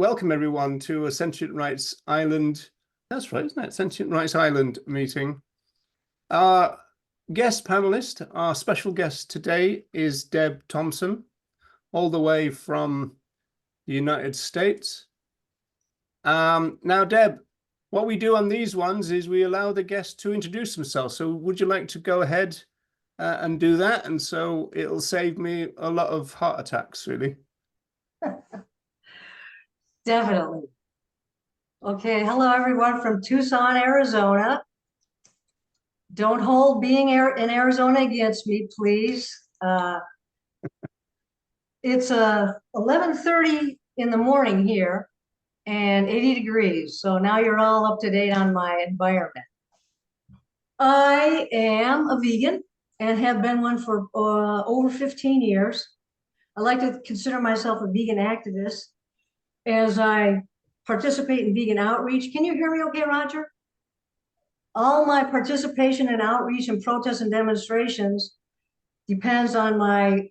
Welcome everyone to a Sentient Rights Island. That's right, isn't it? Sentient Rights Island meeting. Our guest panelist, our special guest today is Deb Thompson, all the way from the United States. Now, Deb, what we do on these ones is we allow the guest to introduce themselves. So would you like to go ahead and do that? And so it'll save me a lot of heart attacks, really. Definitely. Okay, hello everyone from Tucson, Arizona. Don't hold being in Arizona against me, please. It's 11:30 in the morning here and 80 degrees. So now you're all up to date on my environment. I am a vegan and have been one for over 15 years. I like to consider myself a vegan activist as I participate in vegan outreach. Can you hear me okay, Roger? All my participation in outreach and protests and demonstrations depends on my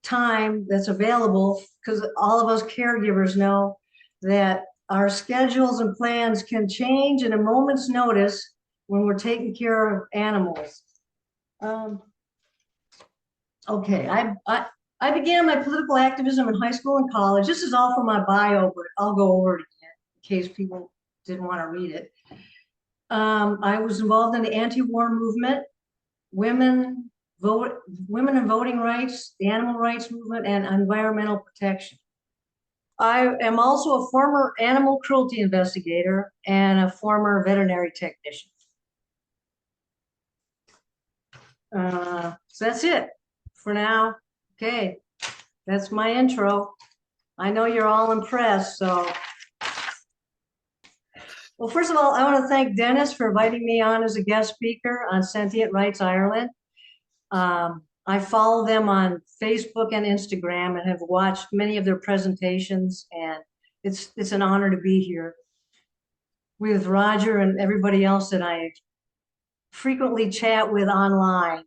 time that's available, because all of us caregivers know that our schedules and plans can change in a moment's notice when we're taking care of animals. Okay, I began my political activism in high school and college. This is all from my bio, but I'll go over it again in case people didn't want to read it. I was involved in the anti-war movement, women and voting rights, the animal rights movement, and environmental protection. I am also a former animal cruelty investigator and a former veterinary technician. So that's it for now. Okay, that's my intro. I know you're all impressed, so. Well, first of all, I want to thank Dennis for inviting me on as a guest speaker on Sentient Rights Ireland. I follow them on Facebook and Instagram and have watched many of their presentations, and it's an honor to be here with Roger and everybody else that I frequently chat with online.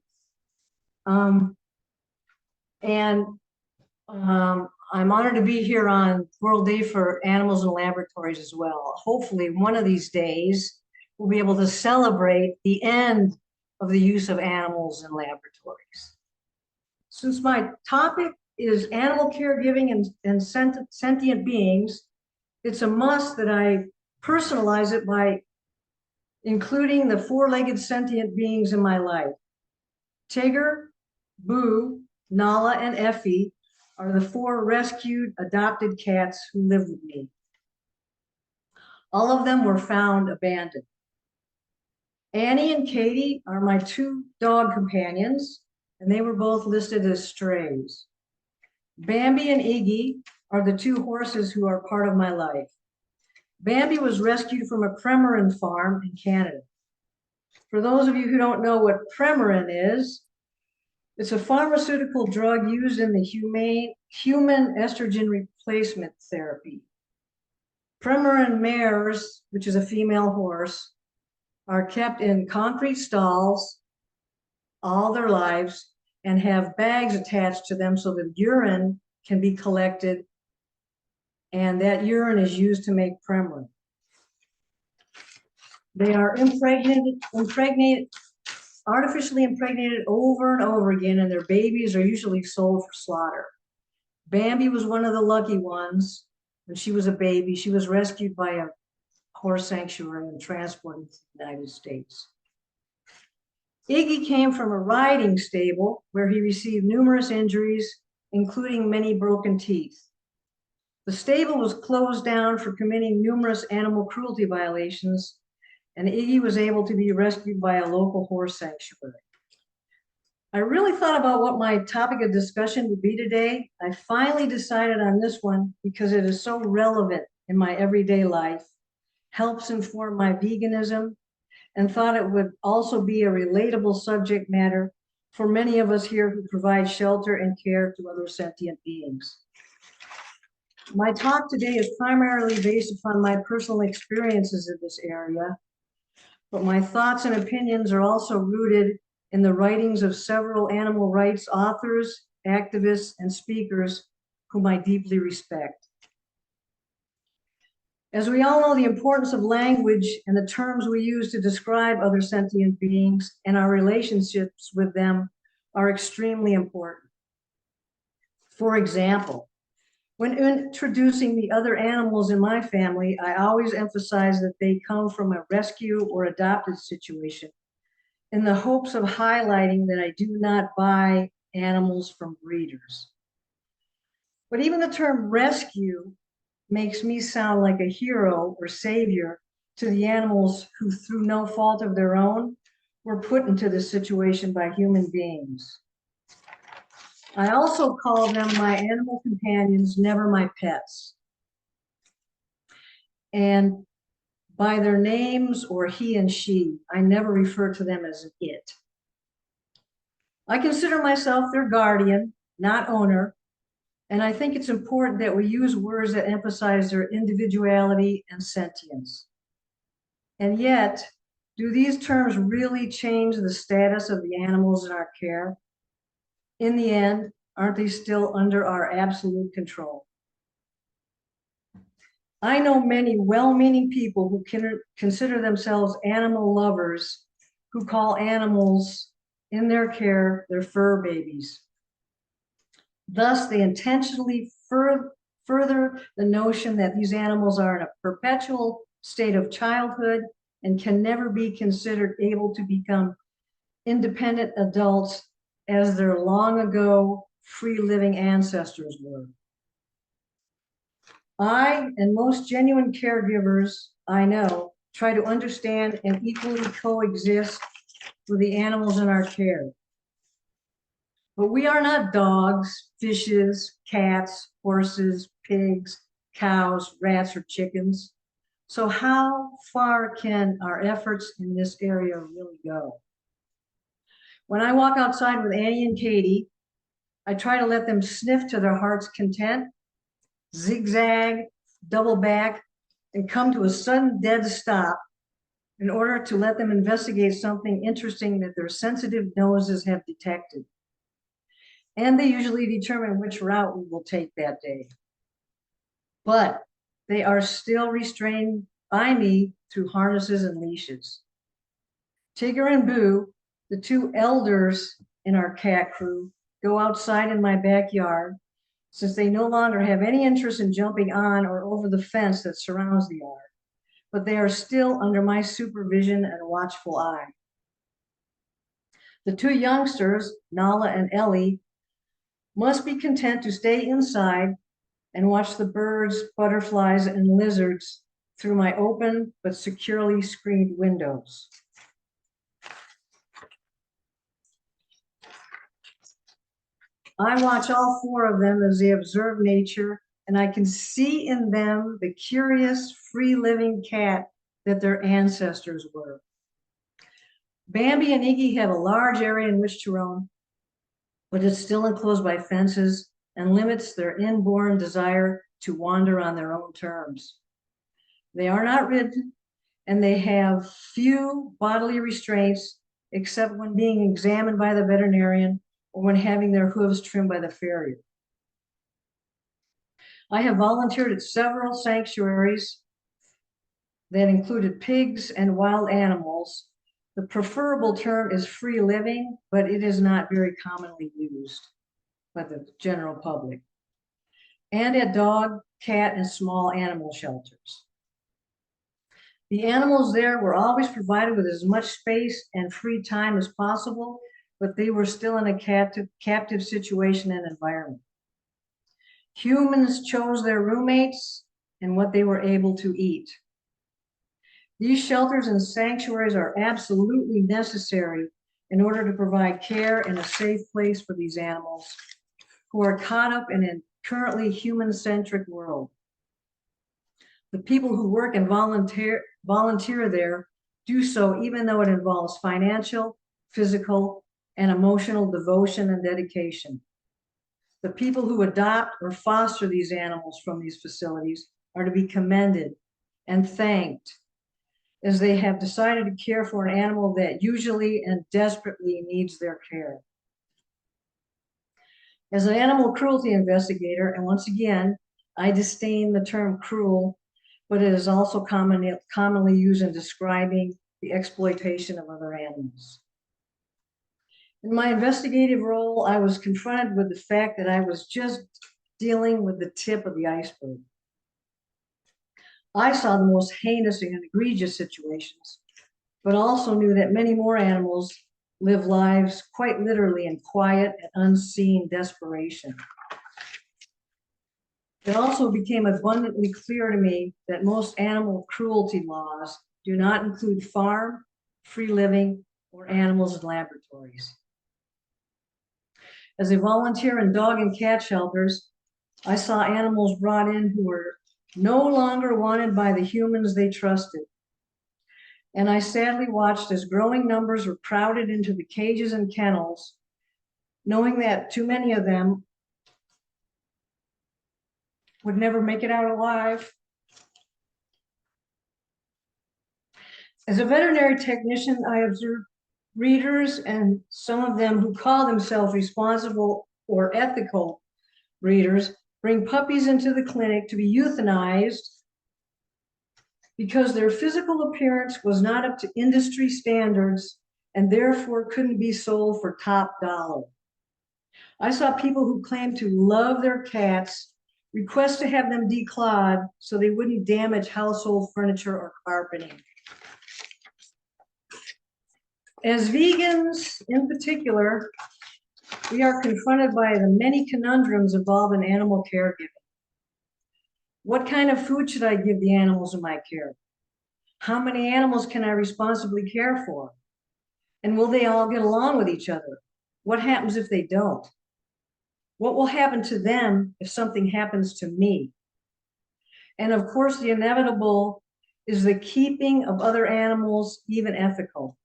I'm honored to be here on World Day for Animals in Laboratories as well. Hopefully one of these days we'll be able to celebrate the end of the use of animals in laboratories. Since my topic is animal caregiving and sentient beings, it's a must that I personalize it by including the four-legged sentient beings in my life. Tigger, Boo, Nala, and Effie are the four rescued adopted cats who live with me. All of them were found abandoned. Annie and Katie are my two dog companions, and they were both listed as strays. Bambi and Iggy are the two horses who are part of my life. Bambi was rescued from a Premarin farm in Canada. For those of you who don't know what Premarin is, it's a pharmaceutical drug used in the human estrogen replacement therapy. Premarin mares, which is a female horse, are kept in concrete stalls all their lives and have bags attached to them so that urine can be collected, and that urine is used to make Premarin. They are artificially impregnated over and over again, and their babies are usually sold for slaughter. Bambi was one of the lucky ones. When she was a baby, she was rescued by a horse sanctuary and transported to the United States. Iggy came from a riding stable where he received numerous injuries, including many broken teeth. The stable was closed down for committing numerous animal cruelty violations, and Iggy was able to be rescued by a local horse sanctuary. I really thought about what my topic of discussion would be today. I finally decided on this one because it is so relevant in my everyday life, helps inform my veganism, and thought it would also be a relatable subject matter for many of us here who provide shelter and care to other sentient beings. My talk today is primarily based upon my personal experiences in this area, but my thoughts and opinions are also rooted in the writings of several animal rights authors, activists, and speakers whom I deeply respect. As we all know, the importance of language and the terms we use to describe other sentient beings and our relationships with them are extremely important. For example, when introducing the other animals in my family, I always emphasize that they come from a rescue or adopted situation in the hopes of highlighting that I do not buy animals from breeders. But even the term rescue makes me sound like a hero or savior to the animals who, through no fault of their own, were put into this situation by human beings. I also call them my animal companions, never my pets. And by their names or he and she, I never refer to them as it. I consider myself their guardian, not owner, and I think it's important that we use words that emphasize their individuality and sentience. And yet, do these terms really change the status of the animals in our care? In the end, aren't they still under our absolute control? I know many well-meaning people who consider themselves animal lovers who call animals in their care their fur babies. Thus, they intentionally further the notion that these animals are in a perpetual state of childhood and can never be considered able to become independent adults as their long ago free-living ancestors were. I and most genuine caregivers I know try to understand and equally coexist with the animals in our care. But we are not dogs, fishes, cats, horses, pigs, cows, rats, or chickens. So how far can our efforts in this area really go? When I walk outside with Annie and Katie, I try to let them sniff to their heart's content, zigzag, double back, and come to a sudden dead stop in order to let them investigate something interesting that their sensitive noses have detected. And they usually determine which route we will take that day. But they are still restrained by me through harnesses and leashes. Tigger and Boo, the two elders in our cat crew, go outside in my backyard since they no longer have any interest in jumping on or over the fence that surrounds the yard, but they are still under my supervision and watchful eye. The two youngsters, Nala and Ellie, must be content to stay inside and watch the birds, butterflies, and lizards through my open but securely screened windows. I watch all four of them as they observe nature, and I can see in them the curious, free-living cat that their ancestors were. Bambi and Iggy have a large area in which to roam, but it's still enclosed by fences and limits their inborn desire to wander on their own terms. They are not ridden, and they have few bodily restraints except when being examined by the veterinarian or when having their hooves trimmed by the farrier. I have volunteered at several sanctuaries that included pigs and wild animals. The preferable term is free living, but it is not very commonly used by the general public. And at dog, cat, and small animal shelters. The animals there were always provided with as much space and free time as possible, but they were still in a captive situation and environment. Humans chose their roommates and what they were able to eat. These shelters and sanctuaries are absolutely necessary in order to provide care and a safe place for these animals who are caught up in a currently human-centric world. The people who work and volunteer there do so even though it involves financial, physical, and emotional devotion and dedication. The people who adopt or foster these animals from these facilities are to be commended and thanked, as they have decided to care for an animal that usually and desperately needs their care. As an animal cruelty investigator, and once again, I disdain the term cruel, but it is also commonly used in describing the exploitation of other animals. In my investigative role, I was confronted with the fact that I was just dealing with the tip of the iceberg. I saw the most heinous and egregious situations, but also knew that many more animals live lives quite literally in quiet and unseen desperation. It also became abundantly clear to me that most animal cruelty laws do not include farm, free living, or animals in laboratories. As a volunteer in dog and cat shelters, I saw animals brought in who were no longer wanted by the humans they trusted. And I sadly watched as growing numbers were crowded into the cages and kennels, knowing that too many of them would never make it out alive. As a veterinary technician, I observed breeders, and some of them who call themselves responsible or ethical breeders, bring puppies into the clinic to be euthanized because their physical appearance was not up to industry standards and therefore couldn't be sold for top dollar. I saw people who claimed to love their cats request to have them declawed so they wouldn't damage household furniture or carpeting. As vegans in particular, we are confronted by the many conundrums involved in animal caregiving. What kind of food should I give the animals in my care? How many animals can I responsibly care for? And will they all get along with each other? What happens if they don't? What will happen to them if something happens to me? And of course, the inevitable is the keeping of other animals even ethical.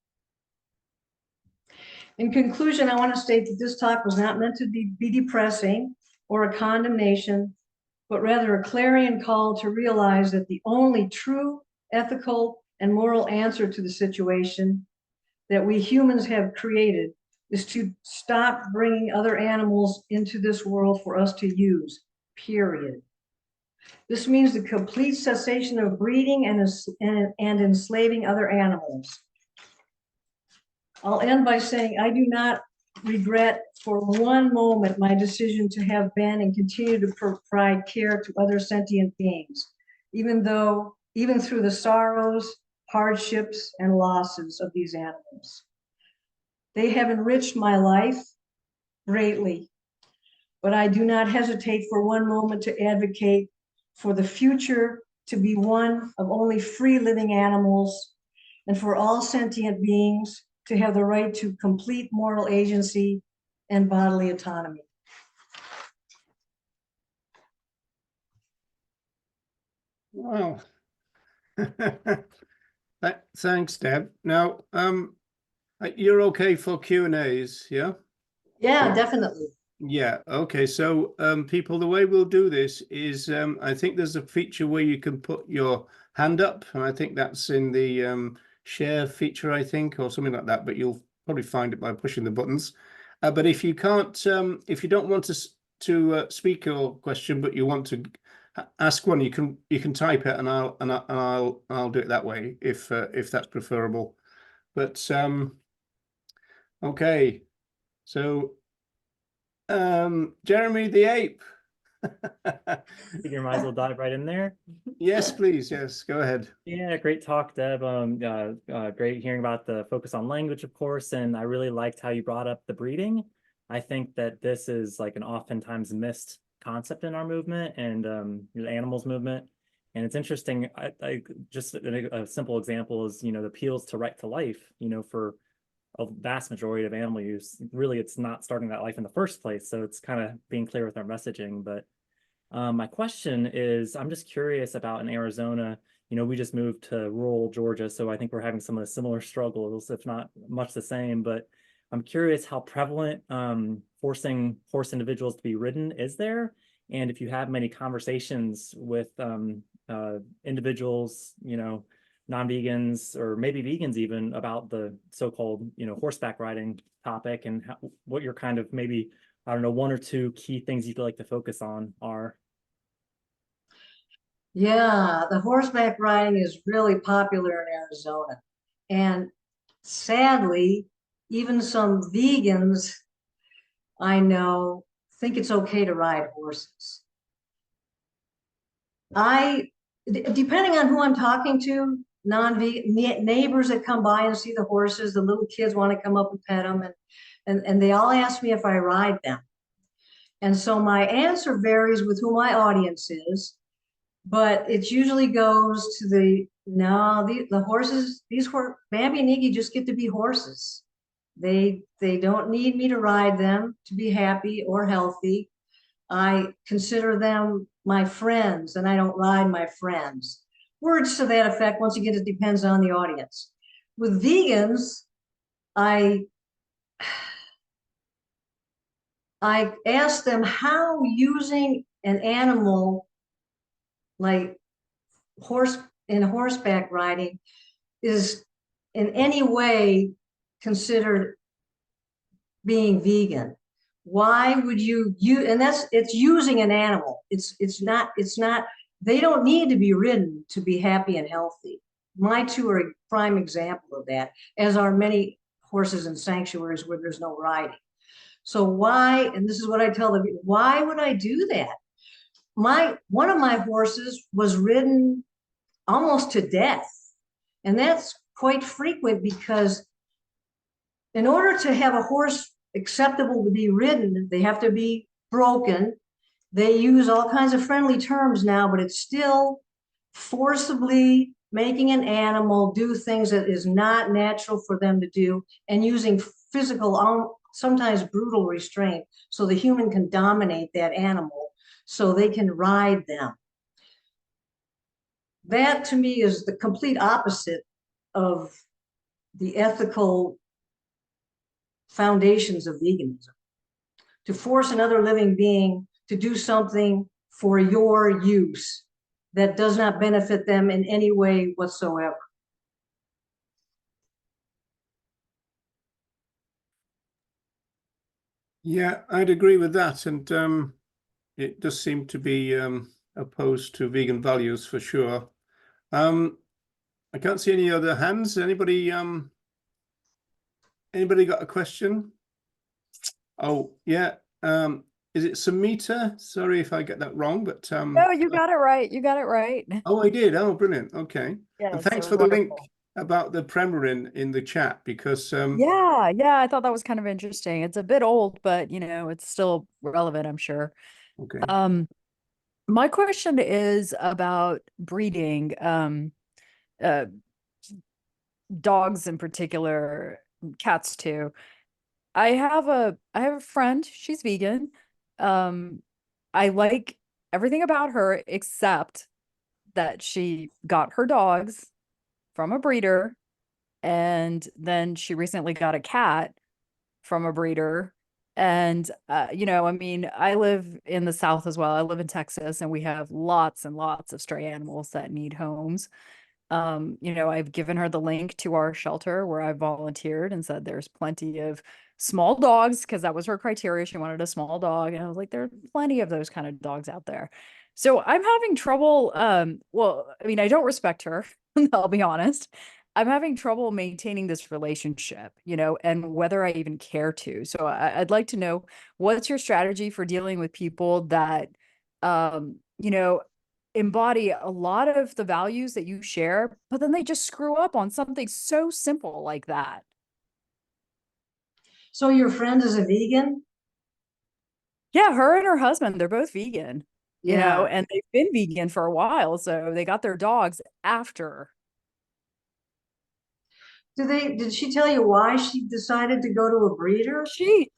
In conclusion, I want to state that this talk was not meant to be depressing or a condemnation, but rather a clarion call to realize that the only true, ethical, and moral answer to the situation that we humans have created is to stop bringing other animals into this world for us to use, period. This means the complete cessation of breeding and enslaving other animals. I'll end by saying I do not regret for one moment my decision to have been and continue to provide care to other sentient beings, even through the sorrows, hardships, and losses of these animals. They have enriched my life greatly, but I do not hesitate for one moment to advocate for the future to be one of only free living animals and for all sentient beings to have the right to complete moral agency and bodily autonomy. Wow. Thanks, Deb. Now, you're okay for Q&As, yeah? Yeah, definitely. Yeah, okay. So, people, the way we'll do this is, I think there's a feature where you can put your hand up, and I think that's in the share feature, I think, or something like that, but you'll probably find it by pushing the buttons. But if you can't, if you don't want to speak your question, but you want to ask one, you can type it, and I'll do it that way if that's preferable. But okay, so Jeremy the ape. You might as well dive right in there. Yes, please. Yes, go ahead. Yeah, great talk, Deb. Great hearing about the focus on language, of course, and I really liked how you brought up the breeding. I think that this is like an oftentimes missed concept in our movement and the animals movement. And it's interesting. I just a simple example is, the appeals to right to life. For a vast majority of animal use, really, it's not starting that life in the first place. So it's kind of being clear with our messaging. But my question is, I'm just curious about in Arizona, we just moved to rural Georgia, so I think we're having some of the similar struggles, if not much the same. But I'm curious how prevalent forcing horse individuals to be ridden is there, and if you have many conversations with individuals, non-vegans or maybe vegans even, about the so-called, horseback riding topic, and what your kind of maybe, I don't know, one or two key things you'd like to focus on are. Yeah, the horseback riding is really popular in Arizona. And sadly, even some vegans I know think it's okay to ride horses. Depending on who I'm talking to, non-vegan neighbors that come by and see the horses, the little kids want to come up and pet them, and they all ask me if I ride them. And so my answer varies with who my audience is, but it usually goes to the horses, Bambi and Iggy just get to be horses. They don't need me to ride them to be happy or healthy. I consider them my friends and I don't ride my friends. Words to that effect. Once again, it depends on the audience. With vegans, I ask them how using an animal like horseback riding is in any way considered being vegan. Why would you and it's using an animal. It's not, they don't need to be ridden to be happy and healthy. My two are a prime example of that, as are many horses in sanctuaries where there's no riding. So why, and this is what I tell them, why would I do that? One of my horses was ridden almost to death. And that's quite frequent because in order to have a horse acceptable to be ridden, they have to be broken. They use all kinds of friendly terms now, but it's still forcibly making an animal do things that is not natural for them to do, and using physical, sometimes brutal restraint so the human can dominate that animal so they can ride them. That to me is the complete opposite of the ethical foundations of veganism. To force another living being to do something for your use that does not benefit them in any way whatsoever. Yeah, I'd agree with that. And it does seem to be opposed to vegan values for sure. I can't see any other hands. Anybody got a question? Oh, yeah. Is it Samita? Sorry if I get that wrong, but No, you got it right. You got it right. oh, I did. Oh, brilliant. Okay. And Yes, it thanks was for the link wonderful. about the Premarin in the chat, because Yeah, I thought that was kind of interesting. It's a bit old, but it's still relevant, I'm sure. okay. Um, my question is about breeding, uh, dogs in particular, cats too. I have a friend, she's vegan. Um, I like everything about her except that she got her dogs from a breeder, and then she recently got a cat from a breeder. And I mean, I live in the South as well. I live in Texas, and we have lots and lots of stray animals that need homes. I've given her the link to our shelter where I volunteered and said there's plenty of small dogs, because that was her criteria. She wanted a small dog. And I was like, there are plenty of those kind of dogs out there. So I'm having trouble. Well, I mean, I don't respect her, I'll be honest. I'm having trouble maintaining this relationship, and whether I even care to. So I'd like to know, what's your strategy for dealing with people that, um, you know, embody a lot of the values that you share, but then they just screw up on something so simple like that. So your friend is a vegan? Yeah, her and her husband, they're both vegan, Yeah. and they've been vegan for a while. So they got their dogs after. Did she tell you why she decided to go to a breeder?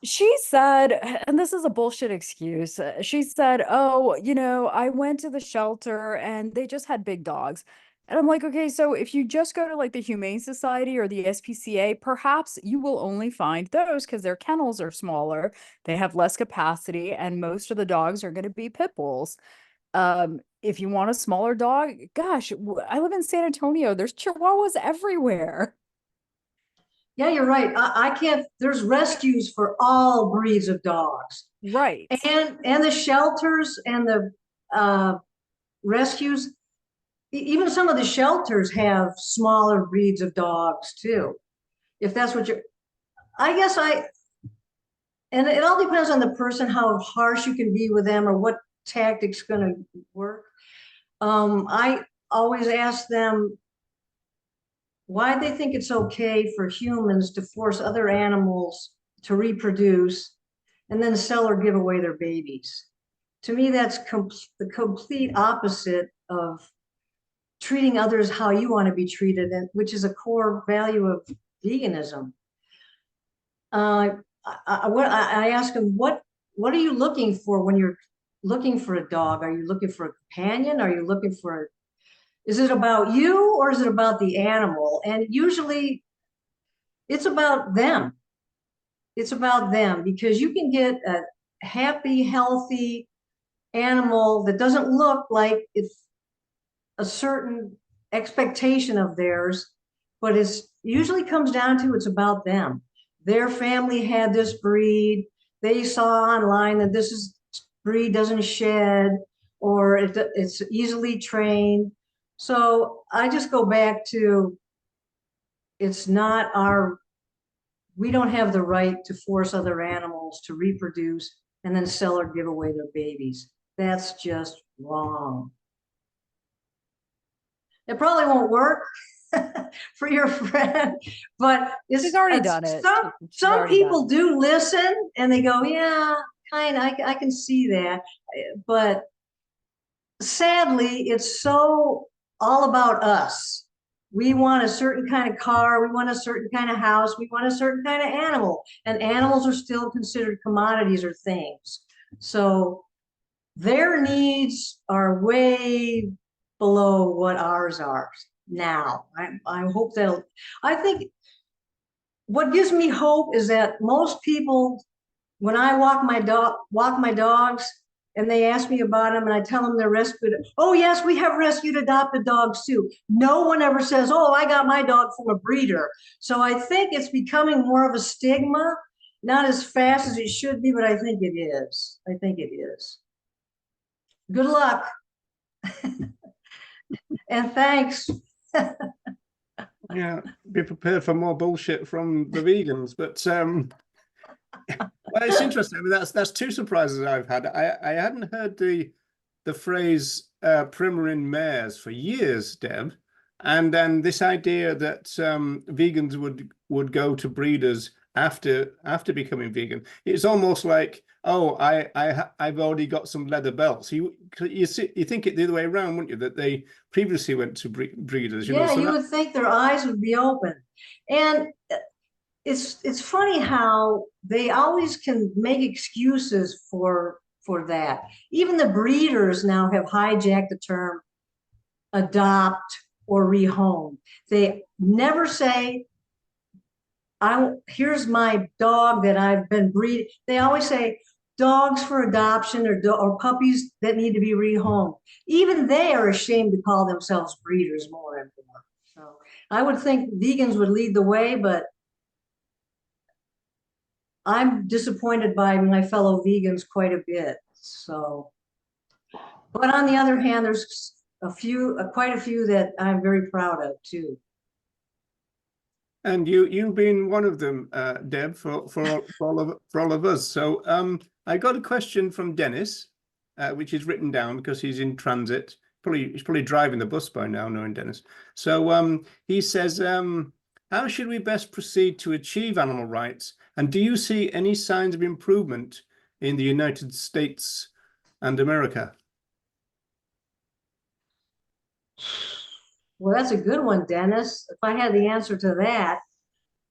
She said, and this is a bullshit excuse. She said, "Oh, I went to the shelter and they just had big dogs." And I'm like, "Okay, so if you just go to like the Humane Society or the SPCA, perhaps you will only find those because their kennels are smaller, they have less capacity, and most of the dogs are going to be pit bulls. If you want a smaller dog, gosh, I live in San Antonio. There's Chihuahuas everywhere." Yeah, you're right. I can't, there's rescues for all breeds of dogs. Right. And the shelters and the rescues, even some of the shelters have smaller breeds of dogs too. If that's what you're, I guess and it all depends on the person, how harsh you can be with them or what tactics gonna work. I always ask them why they think it's okay for humans to force other animals to reproduce and then sell or give away their babies. To me, that's the complete opposite of treating others how you want to be treated, and which is a core value of veganism. I ask them, what are you looking for when you're looking for a dog? Are you looking for a companion? Are you looking for is it about you or is it about the animal? And usually it's about them. It's about them, because you can get a happy, healthy animal that doesn't look like it's a certain expectation of theirs, but it's usually comes down to it's about them. Their family had this breed. They saw online that this breed doesn't shed, or it's easily trained. So I just go back to, it's not we don't have the right to force other animals to reproduce and then sell or give away their babies. That's just wrong. It probably won't work for your friend, but She's already done it. Some people do listen and they go, yeah, kind of, I can see that. But sadly, it's so all about us. We want a certain kind of car, we want a certain kind of house, we want a certain kind of animal, and animals are still considered commodities or things. So their needs are way below what ours are now. I hope I think what gives me hope is that most people, when I walk my dogs, and they ask me about them and I tell them they're rescued. Oh yes, we have rescued adopted dogs too. No one ever says, oh, I got my dog from a breeder. So I think it's becoming more of a stigma, not as fast as it should be, but I think it is. I think it is. Good luck. And thanks. Yeah, be prepared for more bullshit from the vegans, but well, it's interesting. I mean, that's two surprises I've had. I hadn't heard the phrase Primarin mares for years, Deb, and then this idea that vegans would go to breeders after becoming vegan. It's almost like, oh, I've already got some leather belts. You think it the other way around, wouldn't you? That they previously went to breeders. You know, so you would think their eyes would be open, and it's funny how they always can make excuses for that. Even the breeders now have hijacked the term adopt or rehome. They never say, here's my dog that I've been breeding. They always say dogs for adoption or puppies that need to be rehomed. Even they are ashamed to call themselves breeders more and more. So I would think vegans would lead the way, but I'm disappointed by my fellow vegans quite a bit. So, but on the other hand, there's quite a few that I'm very proud of too. And you've been one of them, Deb, for all of us. So I got a question from Dennis, which is written down because he's in transit. He's probably driving the bus by now, knowing Dennis. So he says, how should we best proceed to achieve animal rights? And do you see any signs of improvement in the United States and America? Well, that's a good one, Dennis. If I had the answer to that,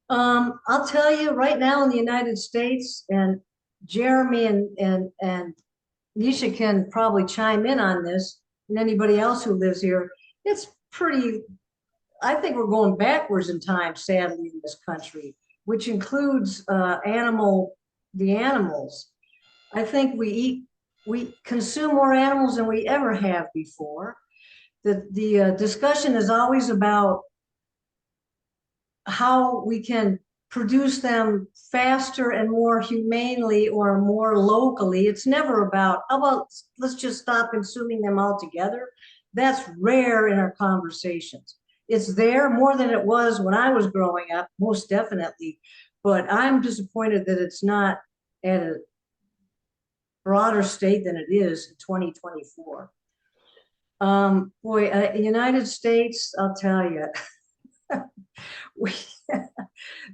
I'll tell you right now in the United States, and Jeremy and Nisha can probably chime in on this, and anybody else who lives here, it's pretty, I think we're going backwards in time, sadly, in this country, which includes the animals. I think we consume more animals than we ever have before. The discussion is always about how we can produce them faster and more humanely or more locally. It's never about, how about let's just stop consuming them altogether. that's rare in our conversations. It's there more than it was when I was growing up, most definitely. But I'm disappointed that it's not at a broader state than it is in 2024. United States, I'll tell you, we,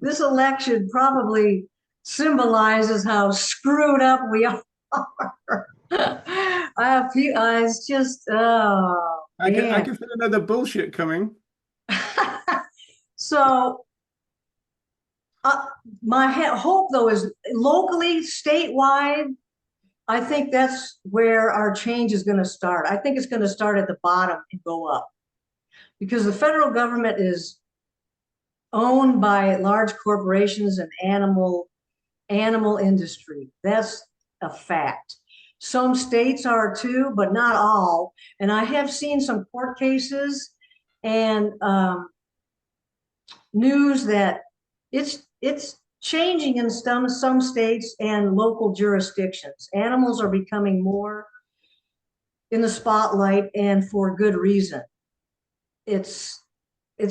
this election probably symbolizes how screwed up we are. It's just, oh, I man. can feel another bullshit coming. So my hope, though, is locally, statewide, I think that's where our change is going to start. I think it's going to start at the bottom and go up, because the federal government is owned by large corporations and animal industry. That's a fact. Some states are too, but not all. And I have seen some court cases and news that it's changing in some states and local jurisdictions. Animals are becoming more in the spotlight, and for good reason. It's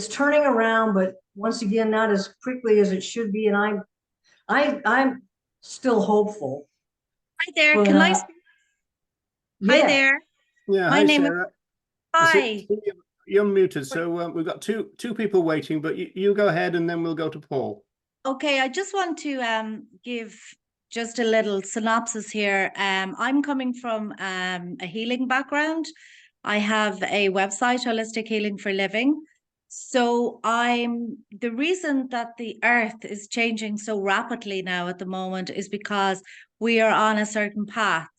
turning around, but once again, not as quickly as it should be. And I'm still hopeful. Hi there. But, Can I speak? Hi yeah. there. Yeah, My hi, name is- Sarah. Hi. You're muted, so we've got two people waiting, but you go ahead and then we'll go to Paul. Okay, I just want to give just a little synopsis here. I'm coming from a healing background. I have a website, Holistic Healing for Living. So the reason that the earth is changing so rapidly now at the moment is because we are on a certain path.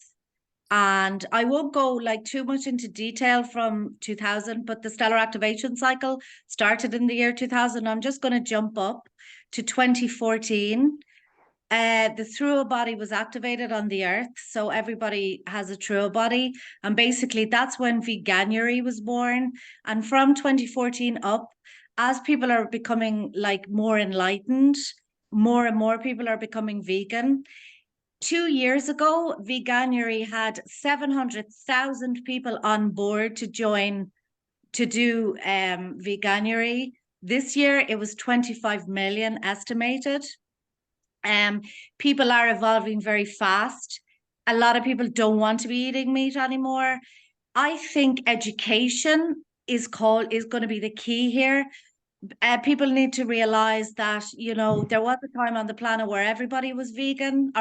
And I won't go like too much into detail from 2000, but the stellar activation cycle started in the year 2000. I'm just going to jump up to 2014. The Thruo body was activated on the earth. So everybody has a Thruo body. And basically that's when Veganuary was born. And from 2014 up, as people are becoming like more enlightened, more and more people are becoming vegan. 2 years ago, Veganuary had 700,000 people on board to join to do Veganuary. This year, it was 25 million estimated. People are evolving very fast. A lot of people don't want to be eating meat anymore. I think education is going to be the key here. People need to realize that, there was a time on the planet where everybody was vegetarian.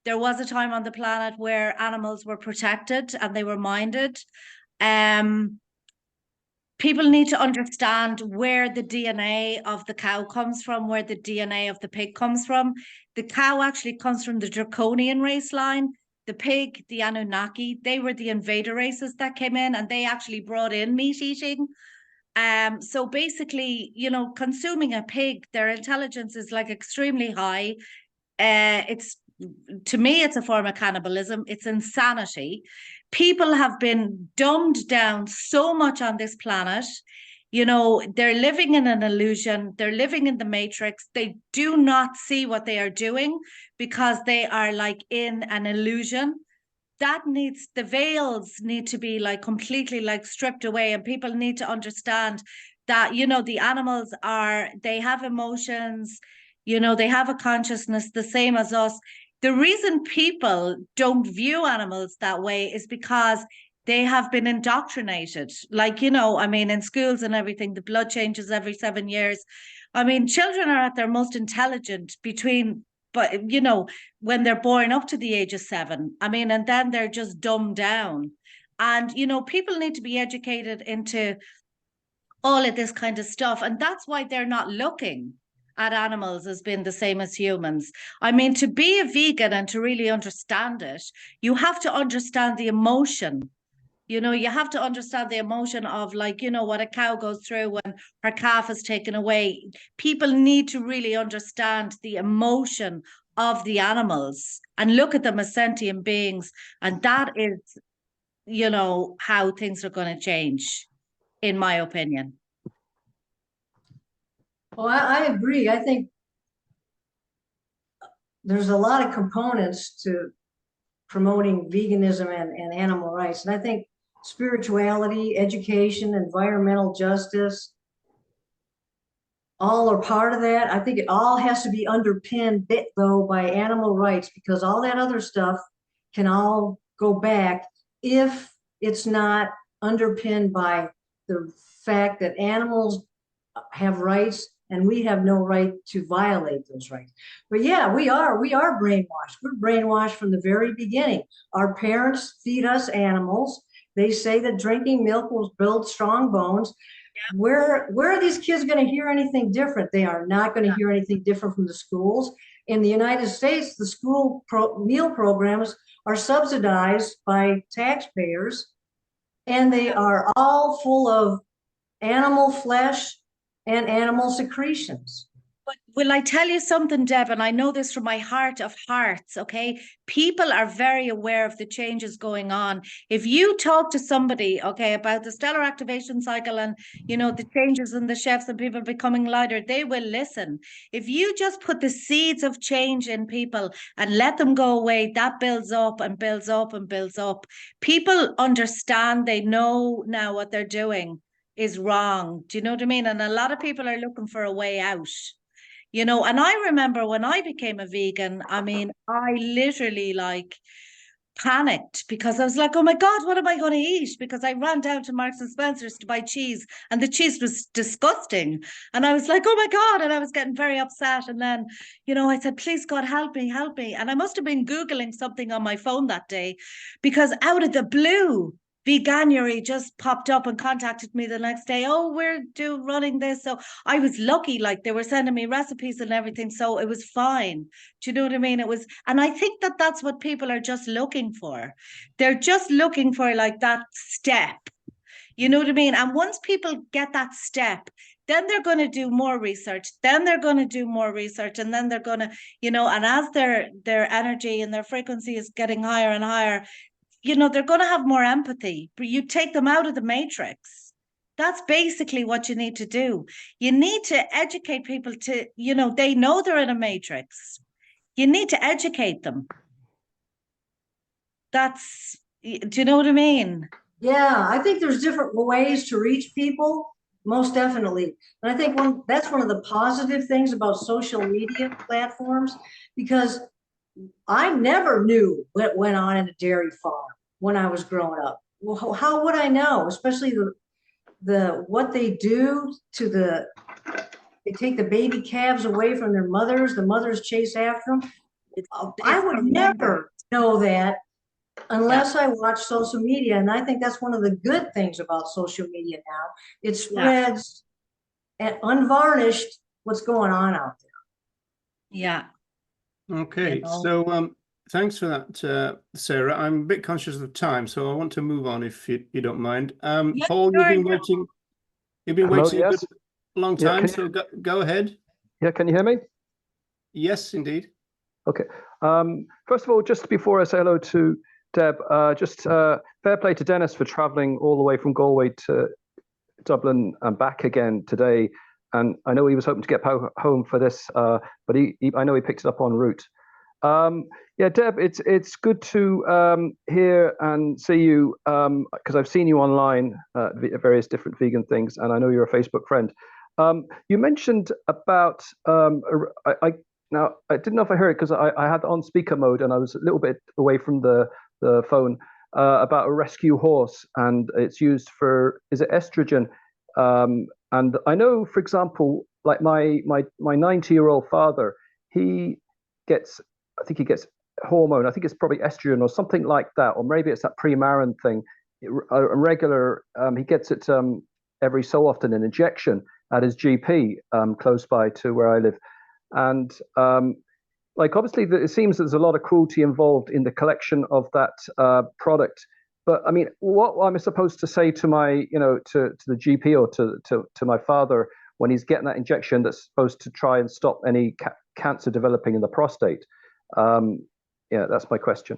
There was a time on the planet where animals were protected and they were minded. People need to understand where the DNA of the cow comes from, where the DNA of the pig comes from. The cow actually comes from the Draconian race line. The pig, the Anunnaki, they were the invader races that came in, and they actually brought in meat eating. So basically, consuming a pig, their intelligence is like extremely high. To me, it's a form of cannibalism. It's insanity. People have been dumbed down so much on this planet. They're living in an illusion. They're living in the matrix. They do not see what they are doing because they are like in an illusion. The veils need to be like completely like stripped away, and people need to understand that, the animals they have emotions, they have a consciousness the same as us. The reason people don't view animals that way is because they have been indoctrinated. Like, in schools and everything, the blood changes every 7 years. Children are at their most intelligent when they're born up to the age of 7. And then they're just dumbed down. And, people need to be educated into all of this kind of stuff. And that's why they're not looking at animals as being the same as humans. To be a vegan and to really understand it, you have to understand the emotion. You have to understand the emotion of what a cow goes through when her calf is taken away. People need to really understand the emotion of the animals and look at them as sentient beings. And that is, how things are going to change, in my opinion. Well, I agree. I think there's a lot of components to promoting veganism and animal rights. And I think spirituality, education, environmental justice, all are part of that. I think it all has to be underpinned though by animal rights, because all that other stuff can all go back if it's not underpinned by the fact that animals have rights and we have no right to violate those rights. But yeah, we are brainwashed. We're brainwashed from the very beginning. Our parents feed us animals. They say that drinking milk will build strong bones. Where are these kids going to hear anything different? They are not going to hear anything different from the schools. In the United States, the school meal programs are subsidized by taxpayers, and they are all full of animal flesh and animal secretions. But will I tell you something, Deb? And I know this from my heart of hearts, okay? People are very aware of the changes going on. If you talk to somebody, okay, about the stellar activation cycle and, you know, the changes in the chefs and people becoming lighter, they will listen. If you just put the seeds of change in people and let them go away, that builds up and builds up and builds up. People understand, they know now what they're doing is wrong. Do you know what I mean? And a lot of people are looking for a way out. You know, and I remember when I became a vegan, I mean, I literally like panicked because I was like, oh my God, what am I going to eat? Because I ran down to Marks and Spencer's to buy cheese and the cheese was disgusting. And I was like, oh my God. And I was getting very upset. And then, you know, I said, please God, help me, help me. And I must have been Googling something on my phone that day because out of the blue, Veganuary just popped up and contacted me the next day. Oh, we're running this. So I was lucky, like they were sending me recipes and everything. So it was fine. Do you know what I mean? It was, and I think that that's what people are just looking for. They're just looking for like that step. You know what I mean? And once people get that step, then they're going to do more research. Then they're going to do more research, and then they're going to, you know, and as their energy and their frequency is getting higher and higher, you know, they're going to have more empathy. But you take them out of the matrix. That's basically what you need to do. You need to educate people to, you know, they know they're in a matrix. You need to educate them. That's, do you know what I mean? Yeah, I think there's different ways to reach people, most definitely. And I think that's one of the positive things about social media platforms, because I never knew what went on in a dairy farm when I was growing up. Well, how would I know? Especially the what they do to they take the baby calves away from their mothers. The mothers chase after them. I would never know that unless I watch social media. And I think that's one of the good things about social media now. It spreads and unvarnished what's going on out there. Yeah. Okay, You know. so thanks for that, Sarah. I'm a bit conscious of time, so I want to move on if you don't mind. Yeah, Paul, sure. you've been Hello, waiting a yes. good long Yeah, time, can so go ahead. Yeah, can you hear me? Yes, indeed. Okay. First of all, just before I say hello to Deb, just fair play to Dennis for traveling all the way from Galway to Dublin and back again today. And I know he was hoping to get home for this, but I know he picked it up en route. Yeah, Deb, it's good to hear and see you because I've seen you online at various different vegan things, and I know you're a Facebook friend. You mentioned about now I didn't know if I heard it because I had it on speaker mode and I was a little bit away from the phone about a rescue horse, and it's used for, is it estrogen? And I know, for example, like my 90-year-old father, I think he gets hormone. I think it's probably estrogen or something like that, or maybe it's that Premarin thing. A regular, he gets it every so often, an injection at his GP close by to where I live. And like obviously it seems there's a lot of cruelty involved in the collection of that product. But I mean, what am I supposed to say to my, to the GP or to my father when he's getting that injection that's supposed to try and stop any cancer developing in the prostate? Yeah, that's my question.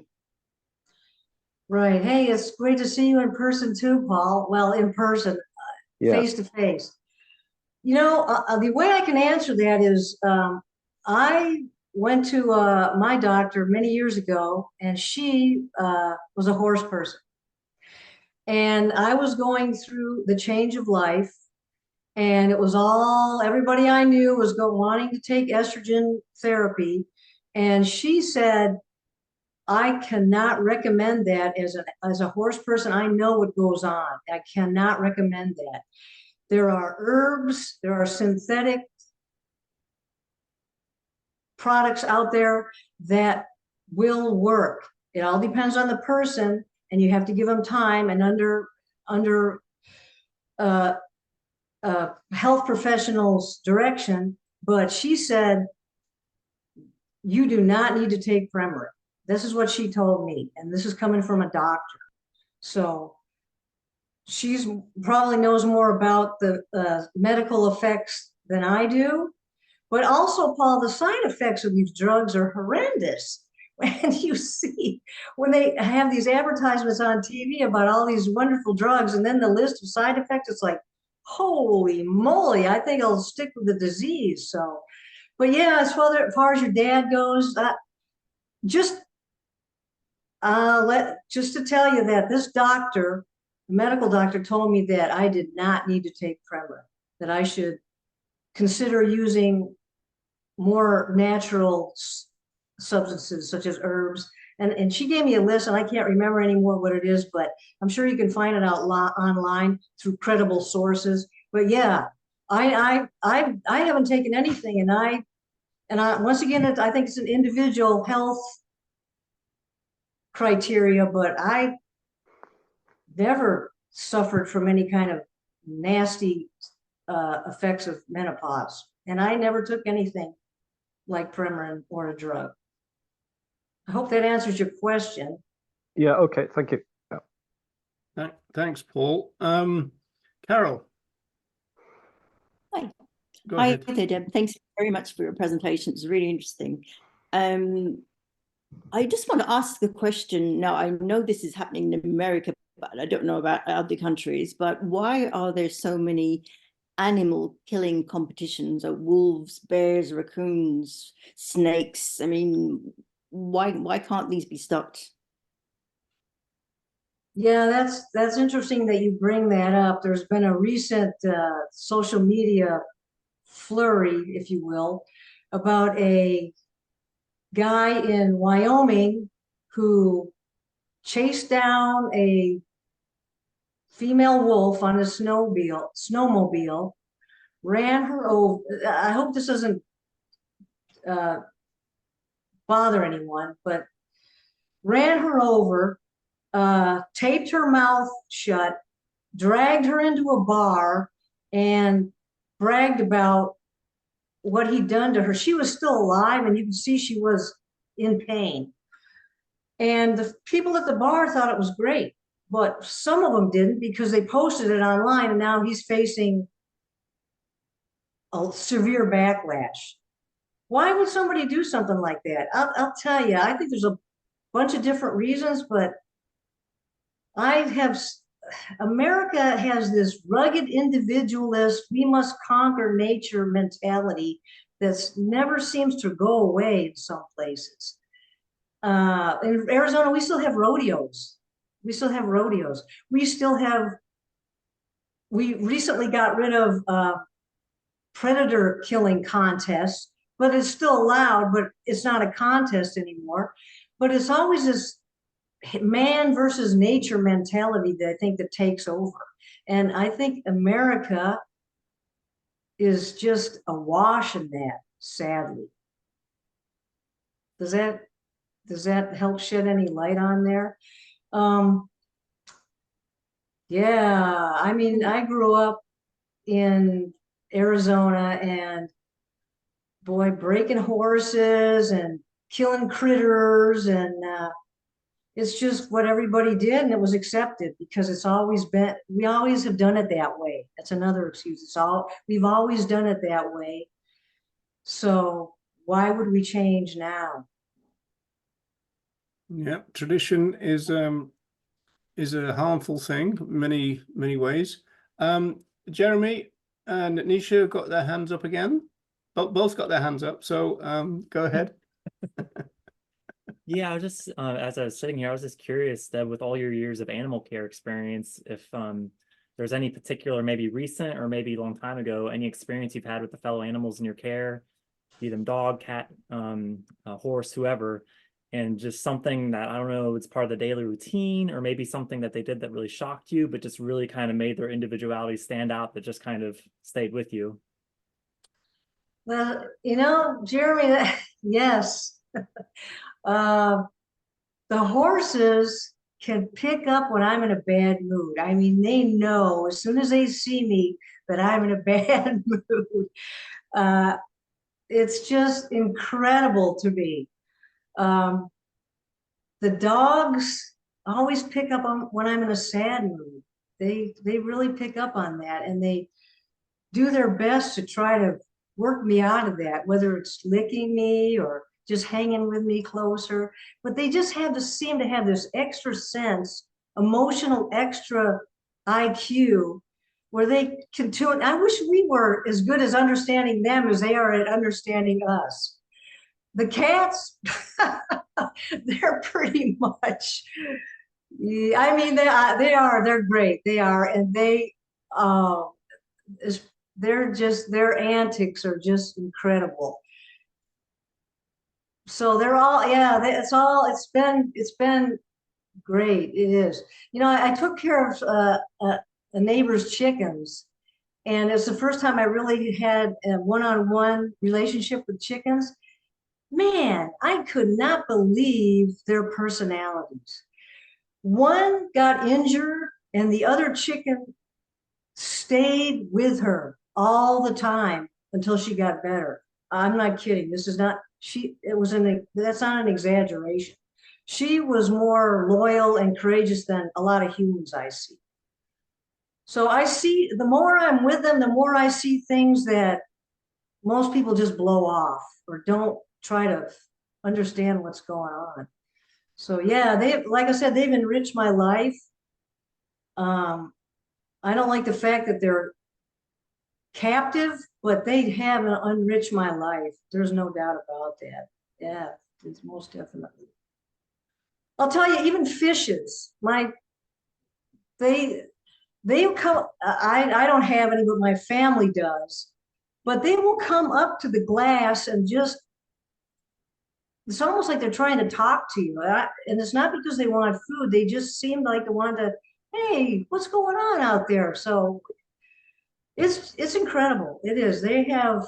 Right. Hey, it's great to see you in person too, Paul. Well, in person, face to face. The way I can answer that is I went to my doctor many years ago, and she was a horse person. And I was going through the change of life, and it was all, everybody I knew was wanting to take estrogen therapy. And she said, I cannot recommend that as a horse person. I know what goes on. I cannot recommend that. There are herbs, there are synthetic products out there that will work. It all depends on the person, and you have to give them time and under health professionals' direction. But she said, you do not need to take Premarin. This is what she told me, and this is coming from a doctor. So she's probably knows more about the medical effects than I do. But also, Paul, the side effects of these drugs are horrendous. And you see, when they have these advertisements on TV about all these wonderful drugs, and then the list of side effects, it's like, holy moly, I think I'll stick with the disease. So, but yeah, as far as your dad goes, just to tell you that this doctor, the medical doctor, told me that I did not need to take Premarin, that I should consider using more natural substances such as herbs. And she gave me a list, and I can't remember anymore what it is, but I'm sure you can find it out online through credible sources. But yeah, I haven't taken anything, and I once again, I think it's an individual health criteria, but I never suffered from any kind of nasty effects of menopause, and I never took anything like Premarin or a drug. I hope that answers your question. Yeah, okay, thank you. Yeah. Thanks, Paul. Carol. Hi. Go Hi ahead. there, Deb. Thanks very much for your presentation. It's really interesting. I just want to ask the question. Now, I know this is happening in America, but I don't know about other countries. But why are there so many animal killing competitions of wolves, bears, raccoons, snakes? I mean, why can't these be stopped? Yeah, that's interesting that you bring that up. There's been a recent social media flurry, if you will, about a guy in Wyoming who chased down a female wolf on a snowmobile, ran her over. I hope this doesn't bother anyone, but ran her over, taped her mouth shut, dragged her into a bar, and bragged about what he'd done to her. She was still alive, and you could see she was in pain. And the people at the bar thought it was great, but some of them didn't, because they posted it online, and now he's facing a severe backlash. Why would somebody do something like that? I'll tell you, I think there's a bunch of different reasons, but America has this rugged individualist, we must conquer nature mentality that never seems to go away in some places. In Arizona, we still have rodeos. We recently got rid of predator killing contests, but it's still allowed, but it's not a contest anymore. But it's always this man versus nature mentality that I think that takes over. And I think America is just awash in that, sadly. Does that help shed any light on there? Yeah, I mean, I grew up in Arizona, and boy, breaking horses and killing critters, and it's just what everybody did, and it was accepted because it's always been, we always have done it that way. That's another excuse. We've always done it that way. So why would we change now? Yeah, tradition is a harmful thing in many ways. Jeremy and Nisha got their hands up again. Both got their hands up, so go ahead. Yeah, I was just as I was sitting here, I was just curious that with all your years of animal care experience, if there's any particular, maybe recent or maybe a long time ago, any experience you've had with the fellow animals in your care, be them dog, cat, horse, whoever, and just something that I don't know, it's part of the daily routine, or maybe something that they did that really shocked you, but just really kind of made their individuality stand out, that just kind of stayed with you. Well, you know, Jeremy, yes. Uh, the horses can pick up when I'm in a bad mood. I mean, they know as soon as they see me that I'm in a bad mood. Uh, it's just incredible to me. Um, the dogs always pick up on when I'm in a sad mood. They really pick up on that, and they do their best to try to work me out of that, whether it's licking me or just hanging with me closer. But they just have to seem to have this extra sense, emotional extra IQ, where they can tune. I wish we were as good as understanding them as they are at understanding us. The cats, they're pretty much, yeah, I mean, they're great. They are, and uh, their antics are just incredible. So they're all, yeah, it's been great. It is. You know, I took care of a neighbor's chickens, and it's the first time I really had a one-on-one relationship with chickens. Man, I could not believe their personalities. One got injured, and the other chicken stayed with her all the time until she got better. I'm not kidding. This is not, that's not an exaggeration. She was more loyal and courageous than a lot of humans I see. So I see, the more I'm with them, the more I see things that most people just blow off or don't try to understand what's going on. So yeah, like I said, they've enriched my life. I don't like the fact that they're captive, but they have enriched my life. There's no doubt about that. Yeah, it's most definitely. I'll tell you, even fishes, they come. I don't have any, but my family does. But they will come up to the glass and just. It's almost like they're trying to talk to you, and it's not because they want food. They just seem like they want to. Hey, what's going on out there? So it's incredible. It is. They have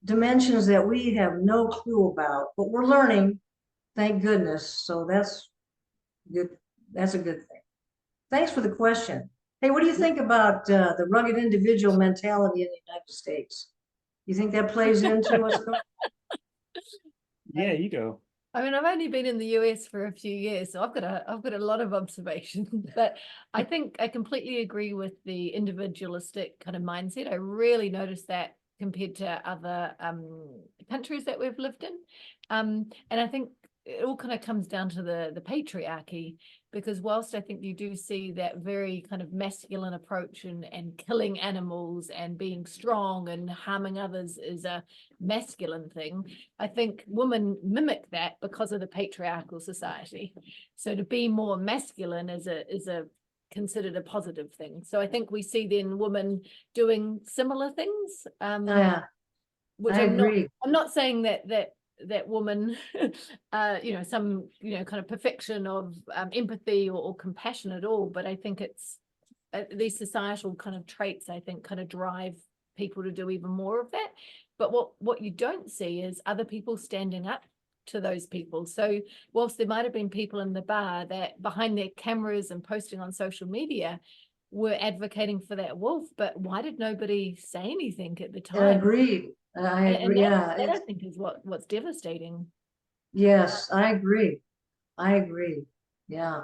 dimensions that we have no clue about, but we're learning, thank goodness. So that's good. That's a good thing. Thanks for the question. Hey, what do you think about the rugged individual mentality in the United States? You think that plays into what's going on? Yeah, you go. I mean, I've only been in the US for a few years, so I've got a lot of observation, but I think I completely agree with the individualistic kind of mindset. I really noticed that compared to other countries that we've lived in. And I think it all kind of comes down to the patriarchy, because whilst I think you do see that very kind of masculine approach and killing animals and being strong and harming others is a masculine thing, I think women mimic that because of the patriarchal society. So to be more masculine is a considered a positive thing. So I think we see then women doing similar things. Yeah, Which I agree. I'm not saying that woman, some, kind of perfection of empathy or compassion at all, but I think it's these societal kind of traits, I think, kind of drive people to do even more of that. But what you don't see is other people standing up to those people. So whilst there might have been people in the bar that behind their cameras and posting on social media were advocating for that wolf, but why did nobody say anything at the time? Agreed. I agree. That Yeah, I think is what's devastating. yes, I agree. I agree. Yeah.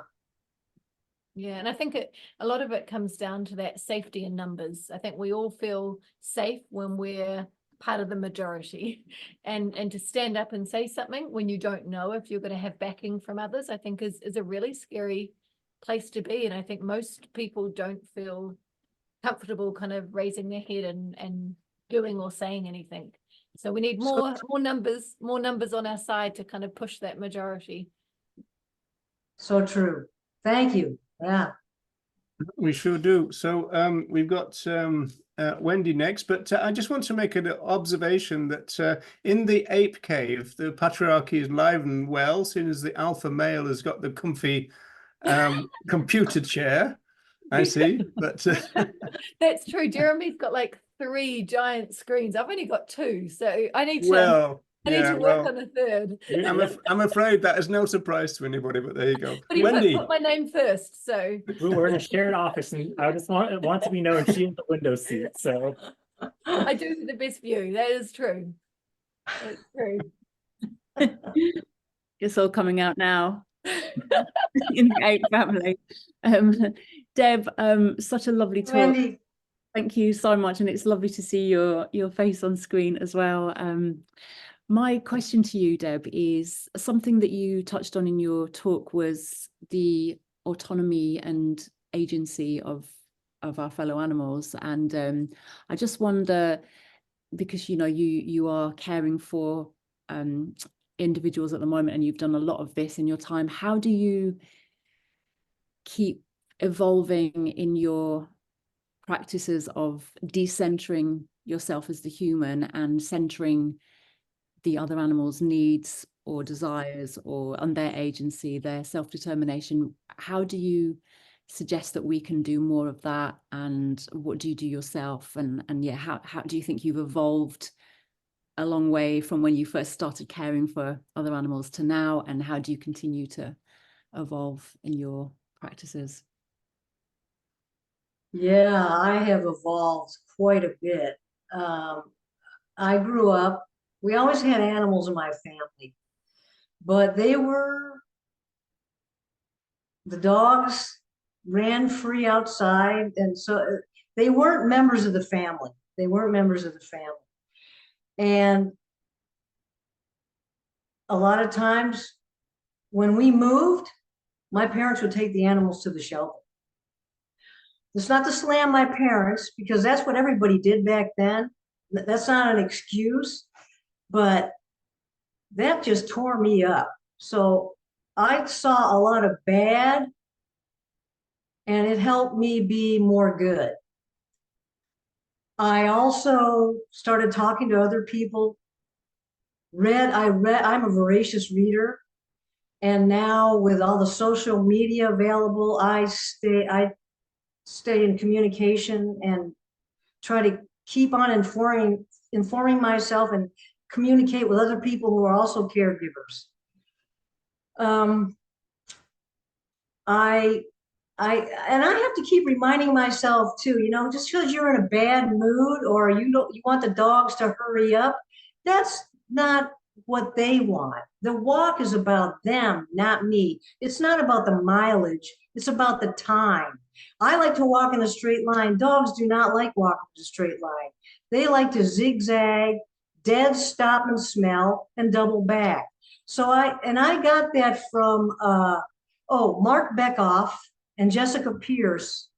Yeah, and I think a lot of it comes down to that safety in numbers. I think we all feel safe when we're part of the majority, and to stand up and say something when you don't know if you're going to have backing from others, I think is a really scary place to be. And I think most people don't feel comfortable kind of raising their head and doing or saying anything. So we need So- more numbers on our side to kind of push that majority. So true. Thank you. Yeah. We sure do. So we've got Wendy next, but I just want to make an observation that in the ape cave, the patriarchy is live and well, seeing as the alpha male has got the comfy computer chair. I see, but That's true. Jeremy's got like 3 giant screens. I've only got 2, so I need to well, I need yeah, to work well, on a third. I'm afraid that is no surprise to anybody, but there you go. But he Wendy, put my name first, so We're in a shared office, and I just want to be known she in the window seat. So I do have the best view. That is true. That's true. It's all coming out now in the ape family. Deb, such a lovely talk. Wendy, Thank you so much, and it's lovely to see your face on screen as well. My question to you, Deb, is something that you touched on in your talk was the autonomy and agency of our fellow animals, and I just wonder, because you are caring for individuals at the moment, and you've done a lot of this in your time. How do you keep evolving in your practices of decentering yourself as the human and centering the other animals' needs or desires and their agency, their self-determination? How do you suggest that we can do more of that, and what do you do yourself? And yeah, how do you think you've evolved a long way from when you first started caring for other animals to now, and how do you continue to evolve in your practices? yeah, I have evolved quite a bit. I grew up, we always had animals in my family, but the dogs ran free outside, and so they weren't members of the family. They weren't members of the family. And a lot of times when we moved, my parents would take the animals to the shelter. It's not to slam my parents, because that's what everybody did back then. That's not an excuse, but that just tore me up. So I saw a lot of bad, and it helped me be more good. I also started talking to other people. I'm a voracious reader. And now with all the social media available, I stay in communication and try to keep on informing myself and communicate with other people who are also caregivers. I have to keep reminding myself too, just because you're in a bad mood or you want the dogs to hurry up, that's not what they want. The walk is about them, not me. It's not about the mileage. It's about the time. I like to walk in a straight line. Dogs do not like walking in a straight line. They like to zigzag, dead stop and smell, and double back. So I got that from Mark Beckoff and Jessica Pierce.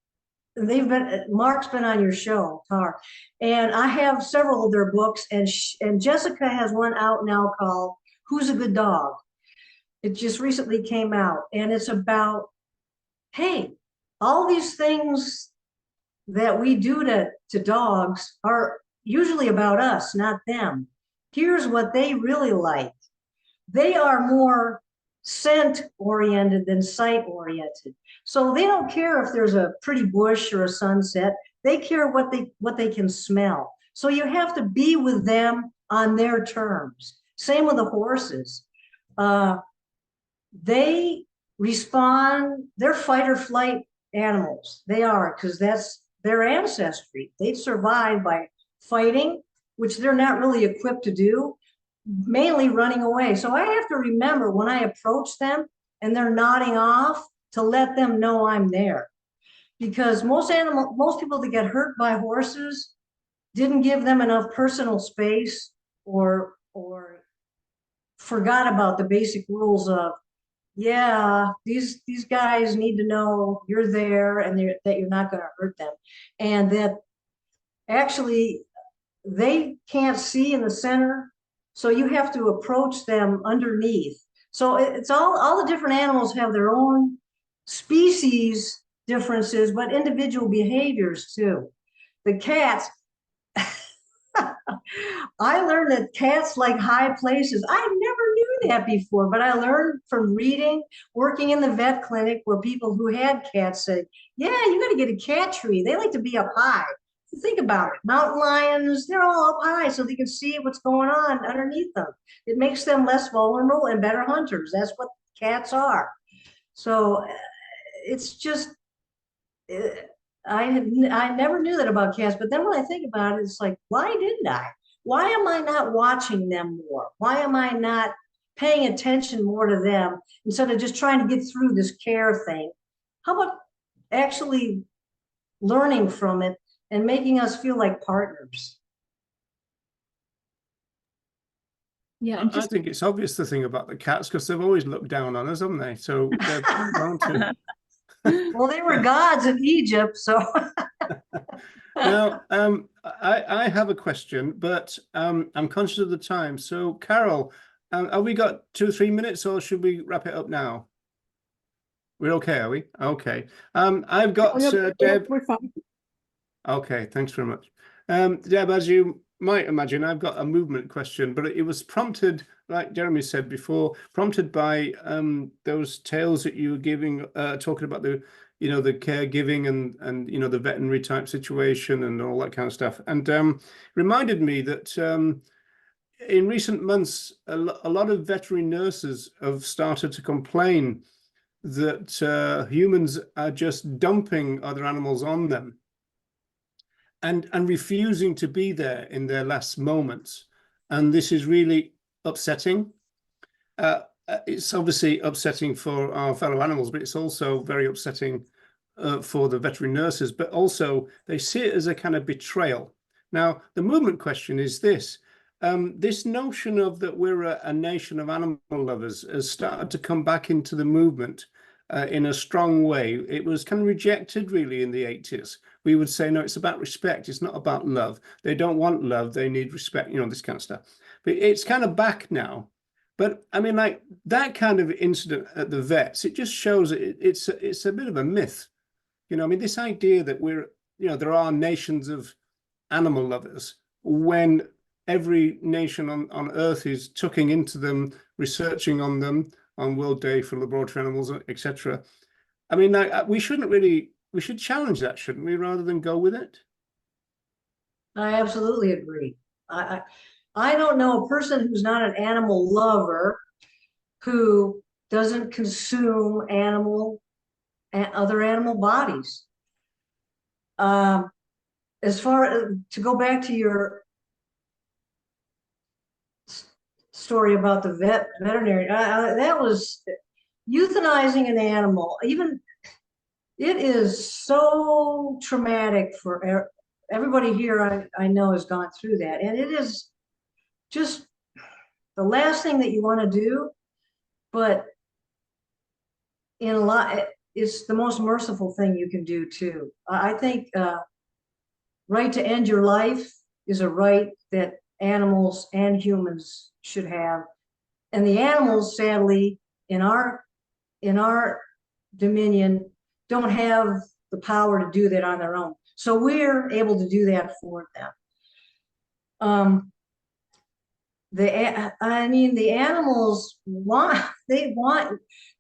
Mark's been on your show, Tar, and I have several of their books, and Jessica has one out now called Who's a Good Dog? It just recently came out, and it's about, hey, all these things that we do to dogs are usually about us, not them. Here's what they really like. They are more scent oriented than sight oriented. So they don't care if there's a pretty bush or a sunset. They care what they can smell. So you have to be with them on their terms. Same with the horses. They respond, they're fight or flight animals. They are, because that's their ancestry. They survive by fighting, which they're not really equipped to do, mainly running away. So I have to remember when I approach them and they're nodding off to let them know I'm there. Because most people that get hurt by horses didn't give them enough personal space or forgot about the basic rules of, yeah, these guys need to know you're there and that you're not going to hurt them. And that actually they can't see in the center, so you have to approach them underneath. So it's all the different animals have their own species differences, but individual behaviors too. The cats, I learned that cats like high places. I never knew that before, but I learned from reading, working in the vet clinic where people who had cats said, yeah, you got to get a cat tree. They like to be up high. Think about it. Mountain lions, they're all up high so they can see what's going on underneath them. It makes them less vulnerable and better hunters. That's what cats are. So it's just, I never knew that about cats, but then when I think about it, it's like, why didn't I? Why am I not watching them more? Why am I not paying attention more to them instead of just trying to get through this care thing? How about actually learning from it and making us feel like partners? Yeah, and I just think it's obvious the thing about the cats because they've always looked down on us, haven't they? So they're bound to. Well, they were gods of Egypt, so. Now, I have a question, but I'm conscious of the time. So, Carol, have we got 2 or 3 minutes, or should we wrap it up now? We're okay, are we? Okay. I've got Deb. We're fine. Okay, thanks very much. Deb, as you might imagine, I've got a movement question, but it was prompted, like Jeremy said before, prompted by those tales that you were giving, talking about the caregiving and the veterinary type situation and all that kind of stuff, and reminded me that in recent months, a lot of veterinary nurses have started to complain that humans are just dumping other animals on them and refusing to be there in their last moments. And this is really upsetting. It's obviously upsetting for our fellow animals, but it's also very upsetting for the veterinary nurses, but also they see it as a kind of betrayal. Now, the movement question is this. This notion of that we're a nation of animal lovers has started to come back into the movement in a strong way. It was kind of rejected really in the 80s. We would say, no, it's about respect. It's not about love. They don't want love. They need respect, this kind of stuff. But it's kind of back now. But I mean, like that kind of incident at the vets, it just shows it's a bit of a myth. I mean, this idea that there are nations of animal lovers when every nation on Earth is tucking into them, researching on them on World Day for Laboratory Animals, etc. I mean, we should challenge that, shouldn't we, rather than go with it? I absolutely agree. I don't know a person who's not an animal lover who doesn't consume other animal bodies. As far as to go back to your story about the veterinary, that was euthanizing an animal. Even it is so traumatic for everybody here. I know has gone through that, and it is just the last thing that you want to do. But in a lot, it's the most merciful thing you can do too. I think right to end your life is a right that animals and humans should have, and the animals, sadly, in our dominion, don't have the power to do that on their own. So we're able to do that for them. The animals want,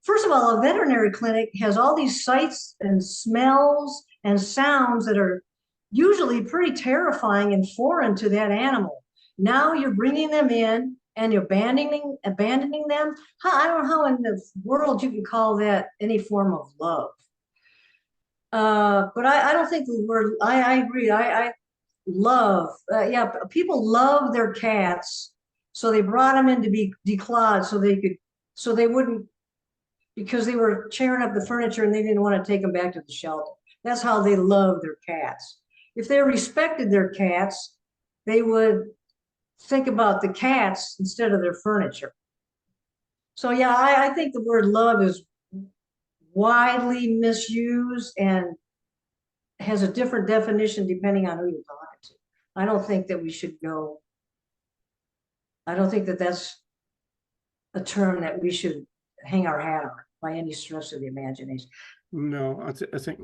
first of all, a veterinary clinic has all these sights and smells and sounds that are usually pretty terrifying and foreign to that animal. Now you're bringing them in and you're abandoning them. I don't know how in the world you can call that any form of love. But I don't think the word, I agree. I love, people love their cats. So they brought them in to be declawed so they wouldn't, because they were tearing up the furniture and they didn't want to take them back to the shelter. That's how they love their cats. If they respected their cats, they would think about the cats instead of their furniture. So yeah, I think the word love is widely misused and has a different definition depending on who you're talking to. I don't think that we should go. I don't think that that's a term that we should hang our hat on by any stretch of the imagination. No, I think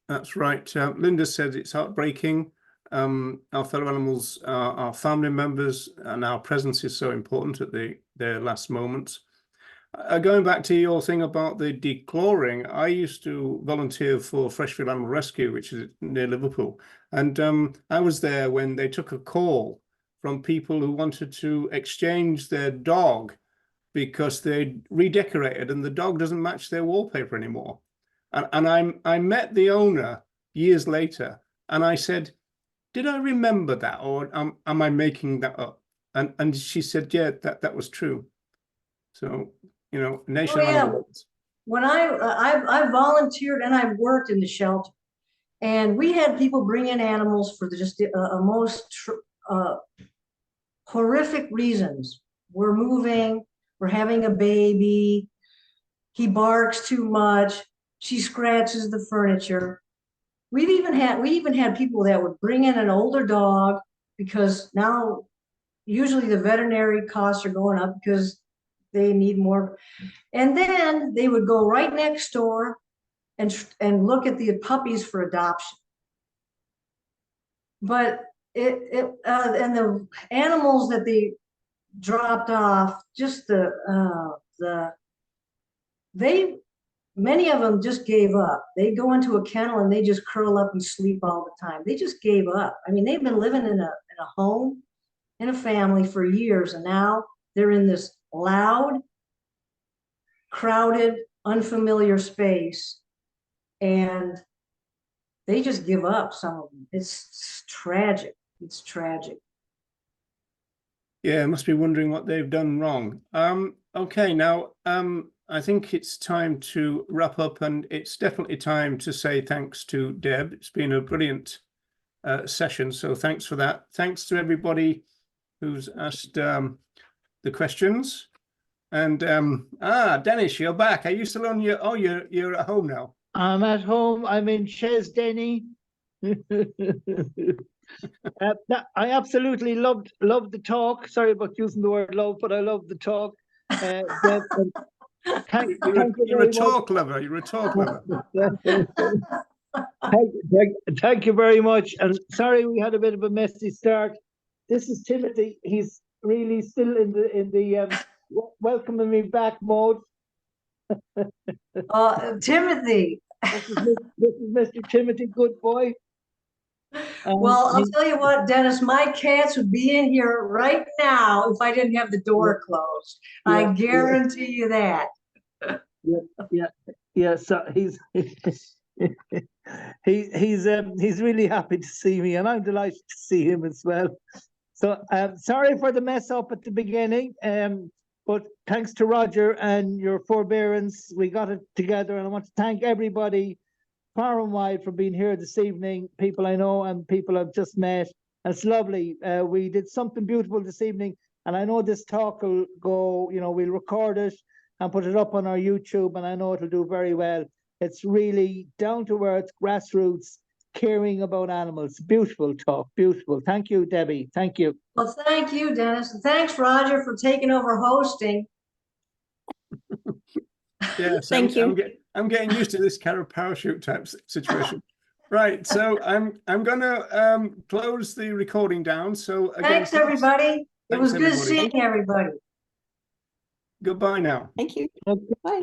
that's right. Linda said it's heartbreaking. Our fellow animals are our family members, and our presence is so important at their last moments. Going back to your thing about the declawing, I used to volunteer for Freshfield Animal Rescue, which is near Liverpool, and I was there when they took a call from people who wanted to exchange their dog because they redecorated and the dog doesn't match their wallpaper anymore. And I met the owner years later, and I said, "Did I remember that, or am I making that up?" And she said, "Yeah, that was true." So, you know, nation. Oh, yeah. When I volunteered and I worked in the shelter, and we had people bring in animals for just a most horrific reasons. We're moving, we're having a baby, he barks too much, she scratches the furniture. We even had people that would bring in an older dog because now usually the veterinary costs are going up because they need more. And then they would go right next door and look at the puppies for adoption. But and the animals that they dropped off, just many of them just gave up. They go into a kennel and they just curl up and sleep all the time. They just gave up. I mean, they've been living in a home, in a family for years, and now they're in this loud, crowded, unfamiliar space, and they just give up, some of them. It's tragic. It's tragic. Yeah, must be wondering what they've done wrong. Okay, now I think it's time to wrap up, and it's definitely time to say thanks to Deb. It's been a brilliant session, so thanks for that. Thanks to everybody who's asked the questions. And Dennis, you're back. Are you still on your? Oh, you're at home now. I'm at home. I'm in Chez Denny. I absolutely loved the talk. Sorry about using the word love, but I love the talk. You're a talk lover. You're a talk lover. Thank you very much. And sorry we had a bit of a messy start. This is Timothy. He's really still in the welcoming me back mode. Timothy. This is Mr. Timothy Goodboy. Well, I'll tell you what, Dennis, my cats would be in here right now if I didn't have the door closed. Yeah, I guarantee you that. Yeah. So he's really happy to see me, and I'm delighted to see him as well. So sorry for the mess up at the beginning, but thanks to Roger and your forbearance, we got it together, and I want to thank everybody far and wide for being here this evening, people I know and people I've just met. And it's lovely. We did something beautiful this evening, and I know this talk will go, we'll record it and put it up on our YouTube, and I know it'll do very well. It's really down to earth, grassroots, caring about animals. Beautiful talk, beautiful. Thank you, Debbie. Thank you. Well, thank you, Dennis. And thanks, Roger, for taking over hosting. Yes, thank you. I'm getting used to this kind of parachute type situation. Right, so I'm gonna close the recording down. So again, thanks everybody. It was good seeing everybody. Goodbye now. Thank you. Bye.